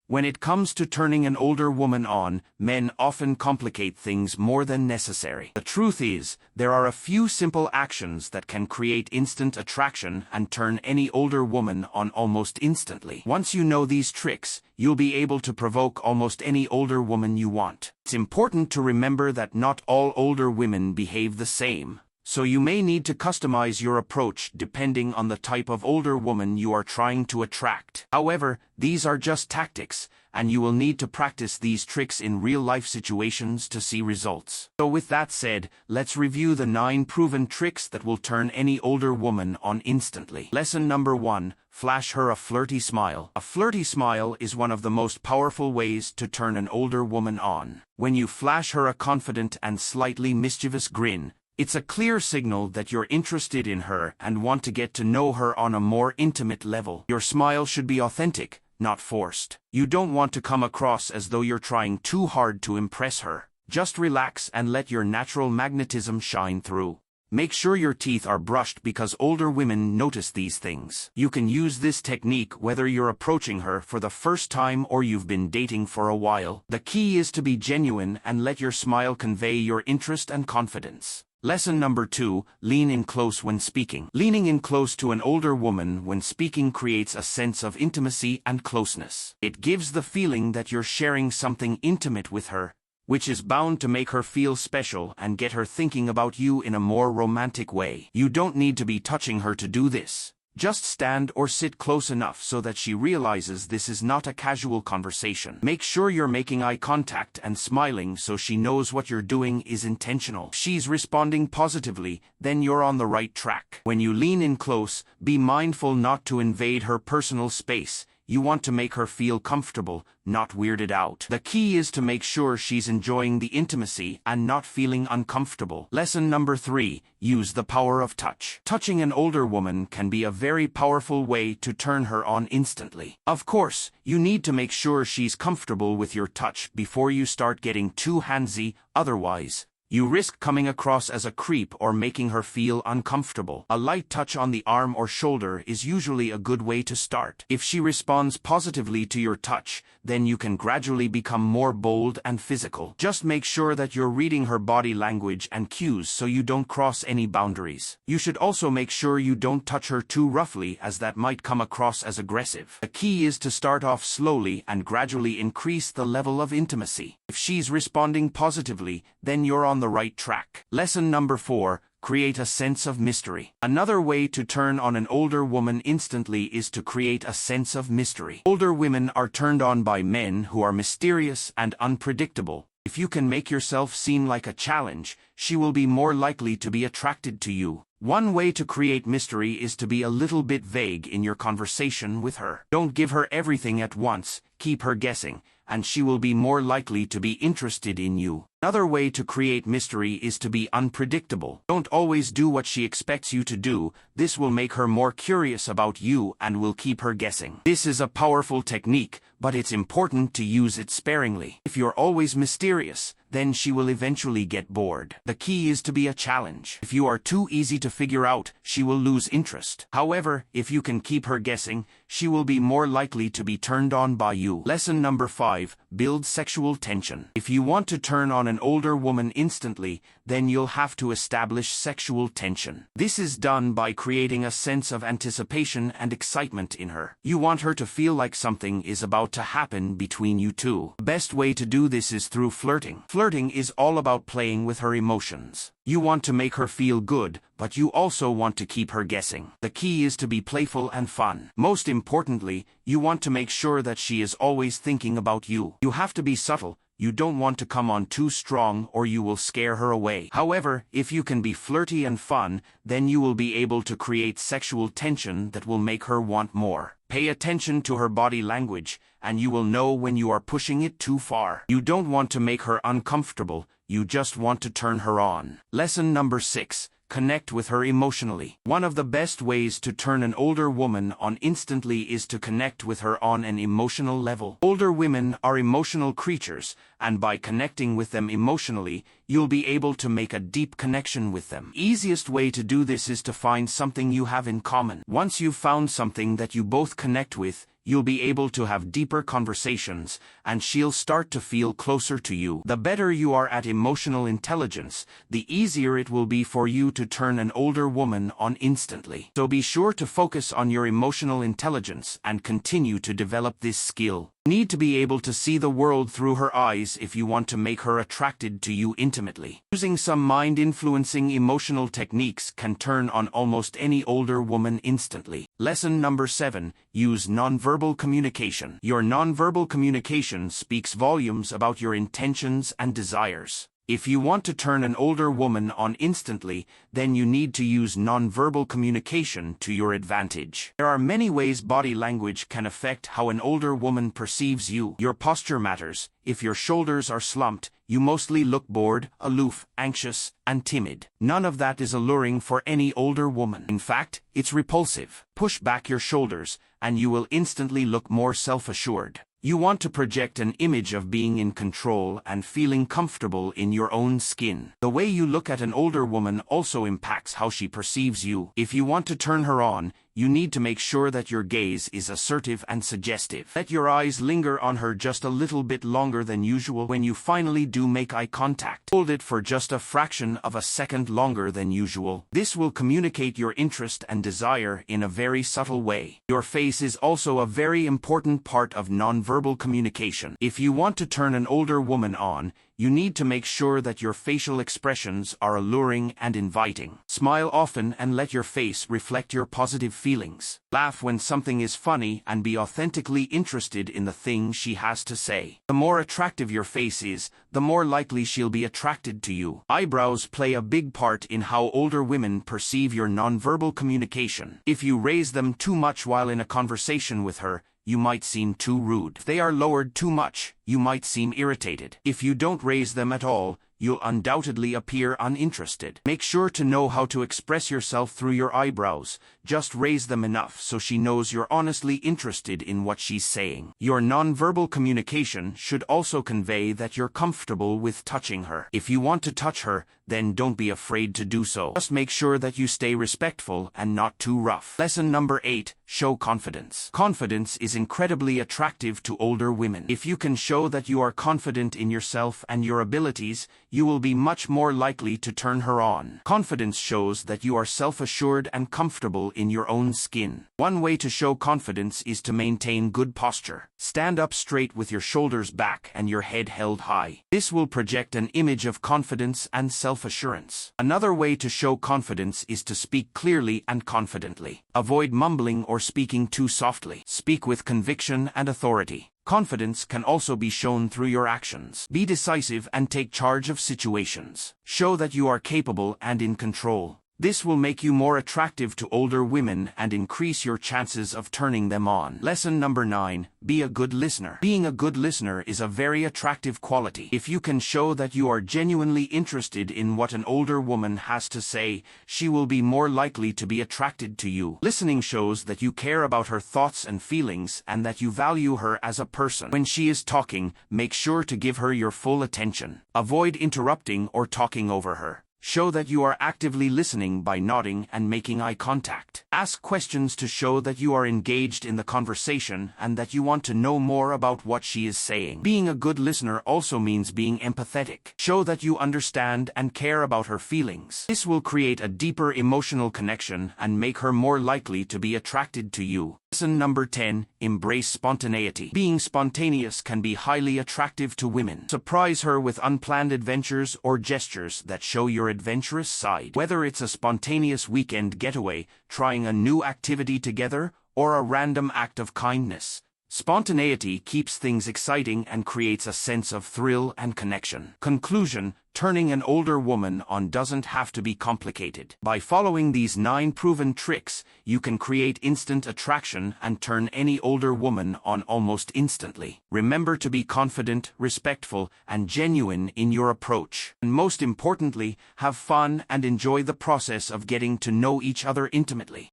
When it comes to turning an older woman on, men often complicate things more than necessary. The truth is, there are a few simple actions that can create instant attraction and turn any older woman on almost instantly. Once you know these tricks, you'll be able to provoke almost any older woman you want. It's important to remember that not all older women behave the same, so you may need to customize your approach depending on the type of older woman you are trying to attract. However, these are just tactics, and you will need to practice these tricks in real-life situations to see results. So with that said, let's review the 9 proven tricks that will turn any older woman on instantly. Lesson number 1. Flash her a flirty smile. A flirty smile is one of the most powerful ways to turn an older woman on. When you flash her a confident and slightly mischievous grin, it's a clear signal that you're interested in her and want to get to know her on a more intimate level. Your smile should be authentic, not forced. You don't want to come across as though you're trying too hard to impress her. Just relax and let your natural magnetism shine through. Make sure your teeth are brushed because older women notice these things. You can use this technique whether you're approaching her for the first time or you've been dating for a while. The key is to be genuine and let your smile convey your interest and confidence. Lesson number 2. Lean in close when speaking. Leaning in close to an older woman when speaking creates a sense of intimacy and closeness. It gives the feeling that you're sharing something intimate with her, which is bound to make her feel special and get her thinking about you in a more romantic way. You don't need to be touching her to do this. Just stand or sit close enough so that she realizes this is not a casual conversation. Make sure you're making eye contact and smiling so she knows what you're doing is intentional. If she's responding positively, then you're on the right track. When you lean in close, be mindful not to invade her personal space. You want to make her feel comfortable, not weirded out. The key is to make sure she's enjoying the intimacy and not feeling uncomfortable. Lesson number 3. Use the power of touch. Touching an older woman can be a very powerful way to turn her on instantly. Of course, you need to make sure she's comfortable with your touch before you start getting too handsy, otherwise, you risk coming across as a creep or making her feel uncomfortable. A light touch on the arm or shoulder is usually a good way to start. If she responds positively to your touch, then you can gradually become more bold and physical. Just make sure that you're reading her body language and cues so you don't cross any boundaries. You should also make sure you don't touch her too roughly, as that might come across as aggressive. The key is to start off slowly and gradually increase the level of intimacy. If she's responding positively, then you're on the right track. Lesson number 4. Create a sense of mystery. Another way to turn on an older woman instantly is to create a sense of mystery. Older women are turned on by men who are mysterious and unpredictable. If you can make yourself seem like a challenge, she will be more likely to be attracted to you. One way to create mystery is to be a little bit vague in your conversation with her. Don't give her everything at once, keep her guessing, and she will be more likely to be interested in you. Another way to create mystery is to be unpredictable. Don't always do what she expects you to do. This will make her more curious about you and will keep her guessing. This is a powerful technique, but it's important to use it sparingly. If you're always mysterious, then she will eventually get bored. The key is to be a challenge. If you are too easy to figure out, she will lose interest. However, if you can keep her guessing, she will be more likely to be turned on by you. Lesson number 5. Build sexual tension. If you want to turn on an older woman instantly, then you'll have to establish sexual tension. This is done by creating a sense of anticipation and excitement in her. You want her to feel like something is about to happen between you two. The best way to do this is through flirting. Flirting is all about playing with her emotions. You want to make her feel good, but you also want to keep her guessing. The key is to be playful and fun. Most importantly, you want to make sure that she is always thinking about you. You have to be subtle. You don't want to come on too strong or you will scare her away. However, if you can be flirty and fun, then you will be able to create sexual tension that will make her want more. Pay attention to her body language, and you will know when you are pushing it too far. You don't want to make her uncomfortable, you just want to turn her on. Lesson number 6. Connect with her emotionally. One of the best ways to turn an older woman on instantly is to connect with her on an emotional level. Older women are emotional creatures, and by connecting with them emotionally, you'll be able to make a deep connection with them. Easiest way to do this is to find something you have in common. Once you've found something that you both connect with, you'll be able to have deeper conversations, and she'll start to feel closer to you. The better you are at emotional intelligence, the easier it will be for you to turn an older woman on instantly. So be sure to focus on your emotional intelligence and continue to develop this skill. You need to be able to see the world through her eyes if you want to make her attracted to you intimately. Using some mind-influencing emotional techniques can turn on almost any older woman instantly. Lesson number 7. Use nonverbal communication. Your nonverbal communication speaks volumes about your intentions and desires. If you want to turn an older woman on instantly, then you need to use nonverbal communication to your advantage. There are many ways body language can affect how an older woman perceives you. Your posture matters. If your shoulders are slumped, you mostly look bored, aloof, anxious, and timid. None of that is alluring for any older woman. In fact, it's repulsive. Push back your shoulders, and you will instantly look more self-assured. You want to project an image of being in control and feeling comfortable in your own skin. The way you look at an older woman also impacts how she perceives you. If you want to turn her on, you need to make sure that your gaze is assertive and suggestive. Let your eyes linger on her just a little bit longer than usual. When you finally do make eye contact, hold it for just a fraction of a second longer than usual. This will communicate your interest and desire in a very subtle way. Your face is also a very important part of nonverbal communication. If you want to turn an older woman on, you need to make sure that your facial expressions are alluring and inviting. Smile often and let your face reflect your positive feelings. Laugh when something is funny and be authentically interested in the thing she has to say. The more attractive your face is, the more likely she'll be attracted to you. Eyebrows play a big part in how older women perceive your nonverbal communication. If you raise them too much while in a conversation with her, you might seem too rude. If they are lowered too much, you might seem irritated. If you don't raise them at all, you'll undoubtedly appear uninterested. Make sure to know how to express yourself through your eyebrows. Just raise them enough so she knows you're honestly interested in what she's saying. Your nonverbal communication should also convey that you're comfortable with touching her. If you want to touch her, then don't be afraid to do so. Just make sure that you stay respectful and not too rough. Lesson number 8. Show confidence. Confidence is incredibly attractive to older women. If you can show that you are confident in yourself and your abilities, you will be much more likely to turn her on. Confidence shows that you are self-assured and comfortable in your own skin. One way to show confidence is to maintain good posture. Stand up straight with your shoulders back and your head held high. This will project an image of confidence and self-assurance. Another way to show confidence is to speak clearly and confidently. Avoid mumbling or speaking too softly. Speak with conviction and authority. Confidence can also be shown through your actions. Be decisive and take charge of situations. Show that you are capable and in control. This will make you more attractive to older women and increase your chances of turning them on. Lesson number 9. Be a good listener. Being a good listener is a very attractive quality. If you can show that you are genuinely interested in what an older woman has to say, she will be more likely to be attracted to you. Listening shows that you care about her thoughts and feelings and that you value her as a person. When she is talking, make sure to give her your full attention. Avoid interrupting or talking over her. Show that you are actively listening by nodding and making eye contact. Ask questions to show that you are engaged in the conversation and that you want to know more about what she is saying. Being a good listener also means being empathetic. Show that you understand and care about her feelings. This will create a deeper emotional connection and make her more likely to be attracted to you. Lesson number 10. Embrace spontaneity. Being spontaneous can be highly attractive to women. Surprise her with unplanned adventures or gestures that show your adventurous side. Whether it's a spontaneous weekend getaway, trying a new activity together, or a random act of kindness, spontaneity keeps things exciting and creates a sense of thrill and connection. Conclusion: turning an older woman on doesn't have to be complicated. By following these 9 proven tricks, you can create instant attraction and turn any older woman on almost instantly. Remember to be confident, respectful, and genuine in your approach. And most importantly, have fun and enjoy the process of getting to know each other intimately.